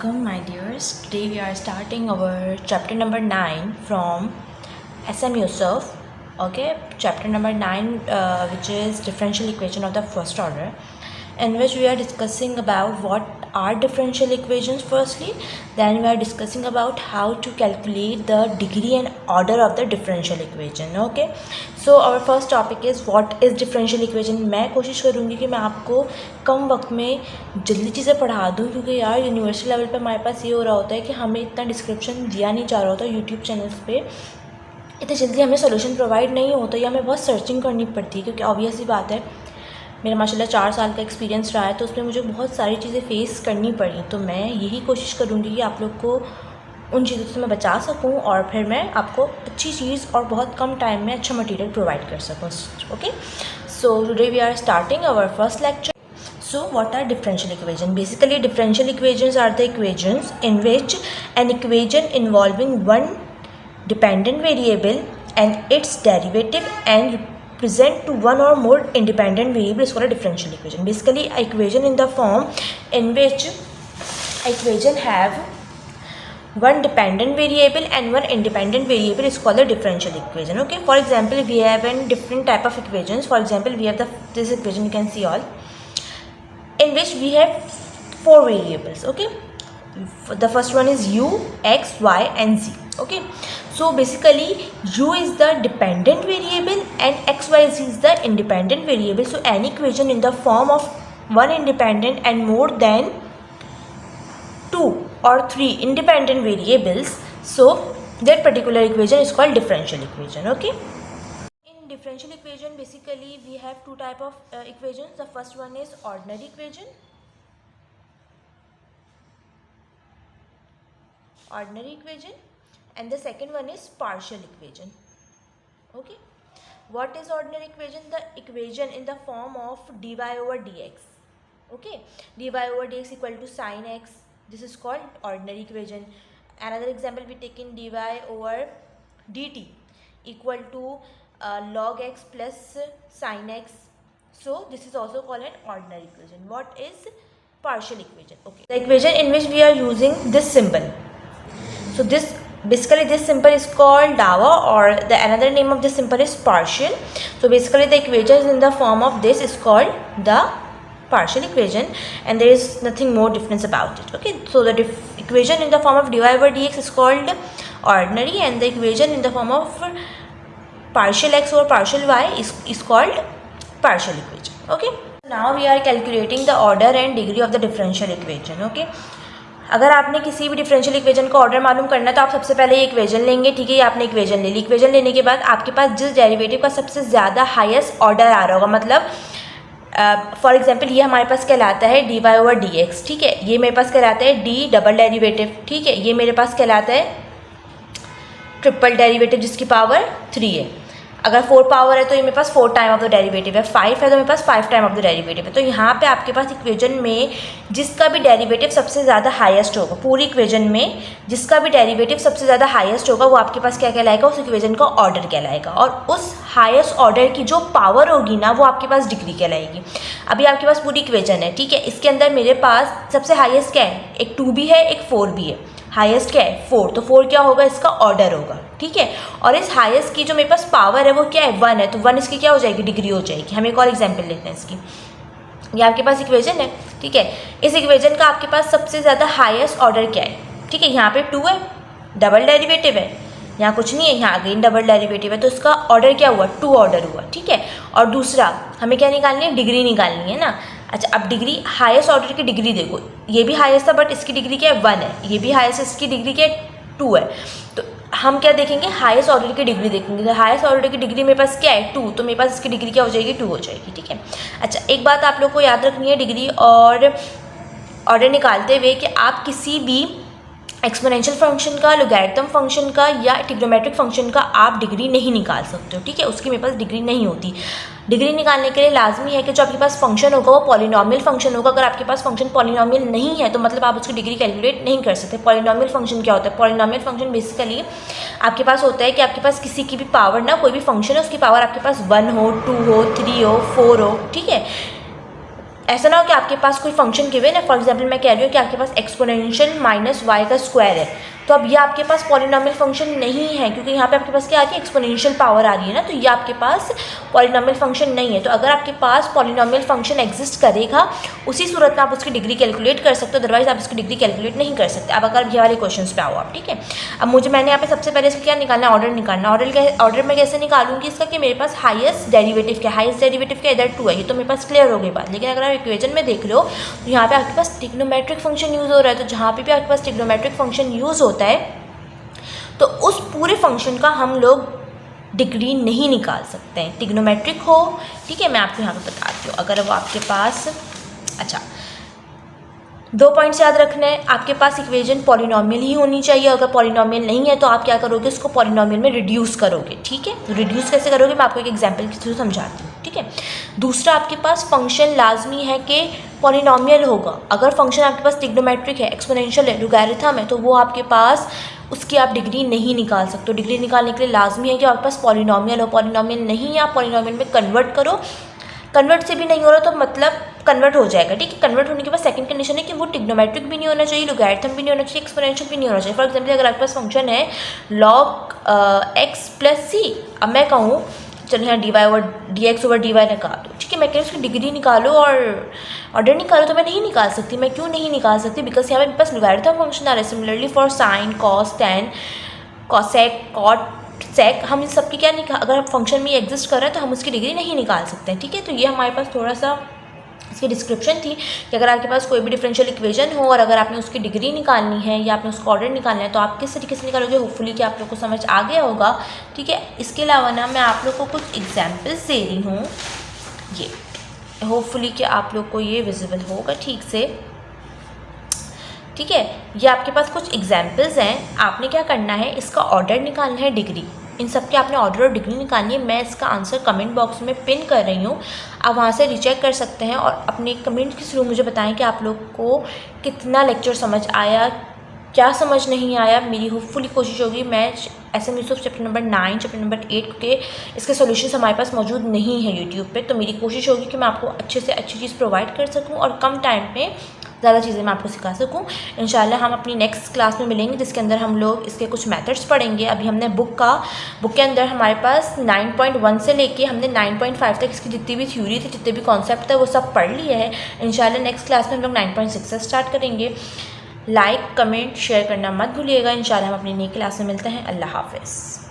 Welcome, my dears. Today we are starting our chapter number 9 from SM Yusuf. Okay, chapter number 9, which is differential equation of the first order, in which we are discussing about what are differential equations firstly, then we are discussing about how to calculate the degree and order of the differential equation. Okay, so our first topic is what is differential equation. मैं कोशिश करूँगी कि मैं आपको कम वक्त में जल्दी चीज़ें पढ़ा दूँ, क्योंकि यार यूनिवर्सिटी लेवल पे हमारे पास ये हो रहा होता है कि हमें इतना डिस्क्रिप्शन दिया नहीं जा रहा होता यूट्यूब चैनल्स पे, इतनी जल्दी हमें सोल्यूशन प्रोवाइड नहीं होता या हमें बहुत सर्चिंग करनी पड़ती है, क्योंकि ऑब्वियस ही बात है मेरा माशाल्लाह 4 साल का एक्सपीरियंस रहा है, तो उसमें मुझे बहुत सारी चीज़ें फेस करनी पड़ी। तो मैं यही कोशिश करूँगी कि आप लोग को उन चीज़ों से मैं बचा सकूँ और फिर मैं आपको अच्छी चीज़ और बहुत कम टाइम में अच्छा मटेरियल प्रोवाइड कर सकूँ। Okay, so today we are starting our first lecture. So what are differential equations? Basically differential equations are the equations in which an equation involving one dependent variable and its derivative and represent to one or more independent variable is called a differential equation. Basically equation in the form in which equation have one dependent variable and one independent variable is called a differential equation. Okay, for example we have a different type of equations. For example we have this equation, you can see all, in which we have 4 variables. Okay, the first one is u, x, y and z. Okay, so basically u is the dependent variable and x, y, z is the independent variable. So any equation in the form of one independent and more than 2 or 3 independent variables, so that particular equation is called differential equation. Okay, in differential equation basically we have two type of equations. The first one is ordinary equation, and the second one is partial equation. Okay, what is ordinary equation? The equation in the form of dy over dx. Okay, dy over dx equal to sin x, this is called ordinary equation. Another example we take in dy over dt equal to log x plus sin x, so this is also called an ordinary equation. What is partial equation? Okay, the equation in which we are using this symbol. So this basically this symbol is called dawa, or the another name of this symbol is partial. So basically the equation in the form of this is called the partial equation, and there is nothing more difference about it. Okay, so the equation in the form of dy over dx is called ordinary, and the equation in the form of partial x over partial y is called partial equation. Okay, now we are calculating the order and degree of the differential equation. Okay, अगर आपने किसी भी differential equation का order मालूम करना है तो आप सबसे पहले ये इक्वेशन लेंगे. ठीक है, ये आपने इक्वेशन ले ली. इक्वेशन लेने के बाद आपके पास जिस डेरिवेटिव का सबसे ज़्यादा हाईएस्ट ऑर्डर आ रहा होगा, मतलब फॉर एग्जांपल ये हमारे पास कहलाता है D Y over D X. ठीक है, ये मेरे पास कहलाता है डी डबल डेरिवेटिव. ठीक है, ये मेरे पास कहलाता है ट्रिपल डेरिवेटिव जिसकी पावर 3 है. अगर 4 पावर है तो ये मेरे पास 4 टाइम ऑफ द डेरिवेटिव है. 5 है तो मेरे पास 5 टाइम ऑफ द डेरिवेटिव है. तो यहाँ पे आपके पास इक्वेशन में जिसका भी डेरिवेटिव सबसे ज़्यादा हाईएस्ट होगा, पूरी इक्वेशन में जिसका भी डेरिवेटिव सबसे ज़्यादा हाईएस्ट होगा, वो आपके पास क्या कहलाएगा? उस इक्वेशन का ऑर्डर कहलाएगा. और उस हाईएस्ट ऑर्डर की जो पावर होगी ना, वो आपके पास डिग्री कहलाएगी. अभी आपके पास पूरी इक्वेशन है. ठीक है, इसके अंदर मेरे पास सबसे हाईएस्ट क्या है? एक 2 भी है, एक 4 भी है. हाईएस्ट क्या है? 4. तो 4 क्या होगा? इसका ऑर्डर होगा. ठीक है, और इस हाईएस्ट की जो मेरे पास पावर है वो क्या है? 1 है. तो 1 इसकी क्या हो जाएगी? डिग्री हो जाएगी. हम एक और एग्जांपल लेते हैं इसकी. ये आपके पास इक्वेशन है. ठीक है, इस इक्वेशन का आपके पास सबसे ज़्यादा हाईएस्ट ऑर्डर क्या है? ठीक है, यहाँ पे 2 है, डबल डेरिवेटिव है, यहाँ कुछ नहीं है, यहाँ अगेन डबल डेरिवेटिव है. तो इसका ऑर्डर क्या हुआ? 2 ऑर्डर हुआ. ठीक है, और दूसरा हमें क्या निकालनी है? डिग्री निकालनी है ना. अच्छा, अब डिग्री, हाईएस्ट ऑर्डर की डिग्री देखो, ये भी हाईएस्ट था बट इसकी डिग्री क्या है? 1 है. ये भी हाईएस्ट, इसकी डिग्री क्या है? 2 है. तो हम क्या देखेंगे? हाईएस्ट ऑर्डर की डिग्री देखेंगे. तो हाईएस्ट ऑर्डर की डिग्री मेरे पास क्या है? 2. तो मेरे पास इसकी डिग्री क्या हो जाएगी? 2 हो जाएगी. ठीक है, अच्छा एक बात आप लोग को याद रखनी है डिग्री और ऑर्डर निकालते हुए, कि आप किसी भी एक्सपोनेंशियल फंक्शन का, लॉगरिथम फंक्शन का या ट्रिग्नोमेट्रिक फंक्शन का आप डिग्री नहीं निकाल सकते हो. ठीक है, उसकी मेरे पास डिग्री नहीं होती. डिग्री निकालने के लिए लाजमी है कि जो आपके पास फंक्शन होगा वो पॉलिनॉमियल फंक्शन होगा. अगर आपके पास फंक्शन पॉलिनॉमियल नहीं है तो मतलब आप उसकी डिग्री कैलकुलेट नहीं कर सकते. पॉलिनॉमियल फंक्शन क्या होता है? पॉलिनॉमियल फंक्शन बेसिकली आपके पास होता है कि आपके पास किसी की भी पावर ना, कोई भी फंक्शन है उसकी पावर आपके पास 1 हो, 2 हो, 3 हो, 4 हो. ठीक है, ऐसा ना हो कि आपके पास कोई फंक्शन गिवन है, फॉर एग्जांपल मैं कह रही हूँ कि आपके पास एक्सपोनेंशियल माइनस वाई का स्क्वायर है, तो अब ये आपके पास पॉलिनॉमियल फंक्शन नहीं है, क्योंकि यहाँ पे आपके पास क्या आ रही है, एक्सपोनेंशियल पावर आ रही है ना, तो ये आपके पास पॉलिनॉमियल फंक्शन नहीं है। तो अगर आपके पास पॉलिनॉमियल फंक्शन एग्जिस्ट करेगा उसी सूरत में आप उसकी डिग्री कैलकुलेट कर सकते हो, अदरवाइज आप उसकी डिग्री कैलकुलेट नहीं कर सकते। अब अगर ये वाले क्वेश्चन पे आओ आप, ठीक है। अब मैंने यहाँ पे सबसे पहले इसका क्या निकालना है, ऑर्डर निकालना। ऑर्डर में कैसे निकालूंगी इसका, कि मेरे पास हाईएस्ट डेरिवेटिव क्या इधर 2 है, ये तो मेरे पास क्लियर हो गई बात। लेकिन अगर आप इक्वेशन में देख लो तो यहाँ पे आपके पास ट्रिग्नोमेट्रिक फंक्शन यूज़ हो रहा है, तो जहाँ पे भी आपके पास ट्रिग्नोमेट्रिक फंक्शन यूज़ होता है तो उस पूरे फंक्शन का हम लोग डिग्री नहीं निकाल सकते हैं, ट्रिग्नोमेट्रिक हो, ठीक है। मैं आपको यहाँ पे बताती हूँ, अगर वो आपके पास, अच्छा 2 पॉइंट्स याद रखना है, आपके पास इक्वेशन पॉलिनॉमियल ही होनी चाहिए। अगर पॉलिनॉमियल नहीं है तो आप क्या करोगे, उसको पॉलिनॉमियल में रिड्यूस करोगे, ठीक है। तो रिड्यूस कैसे करोगे मैं आपको एक एग्जांपल के थ्रू समझाती हूँ, ठीक है। दूसरा, आपके पास फंक्शन लाजमी है कि पॉलिनॉमियल होगा। अगर फंक्शन आपके पास ट्रिग्नोमेट्रिक है, एक्सपोनेंशियल है, लॉगरिथम है, तो वो आपके पास उसकी आप डिग्री नहीं निकाल सकते। डिग्री निकालने के लिए लाजमी है कि आपके पास पॉलिनॉमियल हो। पॉलिनॉमियल नहीं है, आप पॉलिनॉमियल में कन्वर्ट करो। कन्वर्ट से भी नहीं हो रहा तो मतलब कन्वर्ट हो जाएगा, ठीक है। कन्वर्ट होने के बाद सेकंड कंडीशन है कि वो ट्रिग्नोमेट्रिक भी नहीं होना चाहिए, लॉगरिथम भी नहीं होना चाहिए, एक्सपोनेंशियल भी नहीं होना चाहिए। फॉर एग्जांपल अगर आपके पास फंक्शन है log x प्लस सी, अब मैं कहूँ चलो यहाँ dx ओवर dy निकाल दो, ठीक है। मैं कह रही हूँ उसकी डिग्री निकालो और ऑर्डर निकालो, तो मैं नहीं निकाल सकती। मैं क्यों नहीं निकाल सकती, बिकॉज यहाँ पे मेरे पास लॉगरिथम फंक्शन आ रहा है। Similarly for sine, cos, tan, cosec, cot, sec, हम इन सब की क्या निकाल, अगर फंक्शन में एग्जिस्ट कर रहा है तो हम उसकी डिग्री नहीं निकाल सकते हैं, ठीक है। तो ये हमारे पास थोड़ा सा इसकी डिस्क्रिप्शन थी कि अगर आपके पास कोई भी डिफरेंशियल इक्वेशन हो और अगर आपने उसकी डिग्री निकालनी है या आपने उसका ऑर्डर निकालना है तो आप किस तरीके से निकालोगे। होपफुली कि आप लोग को समझ आ गया होगा, ठीक है। इसके अलावा ना मैं आप लोग को कुछ एग्जाम्पल्स दे रही हूँ, ये होपफुली कि आप लोग को ये विजिबल होगा ठीक से, ठीक है। ये आपके पास कुछ एग्जाम्पल्स हैं, आपने क्या करना है, इसका ऑर्डर निकालना है, डिग्री, इन सब के आपने ऑर्डर और डिग्री निकालनी है। मैं इसका आंसर कमेंट बॉक्स में पिन कर रही हूँ, आप वहाँ से रीचेक कर सकते हैं और अपने कमेंट के थ्रू मुझे बताएं कि आप लोग को कितना लेक्चर समझ आया, क्या समझ नहीं आया। मेरी होपफुली कोशिश होगी, मैं SM Yusuf chapter number 9, chapter number 8 के इसके सॉल्यूशंस हमारे पास मौजूद नहीं है यूट्यूब पे, तो मेरी कोशिश होगी कि मैं आपको अच्छे से अच्छी चीज़ प्रोवाइड कर सकूँ और कम टाइम में ज़्यादा चीज़ें मैं आपको सिखा सकूँ। इंशाल्लाह हम अपनी नेक्स्ट क्लास में मिलेंगे जिसके अंदर हम लोग इसके कुछ मेथड्स पढ़ेंगे। अभी हमने बुक के अंदर हमारे पास 9.1 से लेके हमने 9.5 तक इसकी जितनी भी थ्योरी थी, जितने भी कॉन्सेप्ट थे, वो सब पढ़ लिए है। इंशाल्लाह नेक्स्ट क्लास में हम लोग 9.6 से स्टार्ट करेंगे। लाइक, कमेंट, शेयर करना मत भूलिएगा। इंशाल्लाह हम अपनी नई क्लास में मिलते हैं। अल्लाह हाफ़िज़।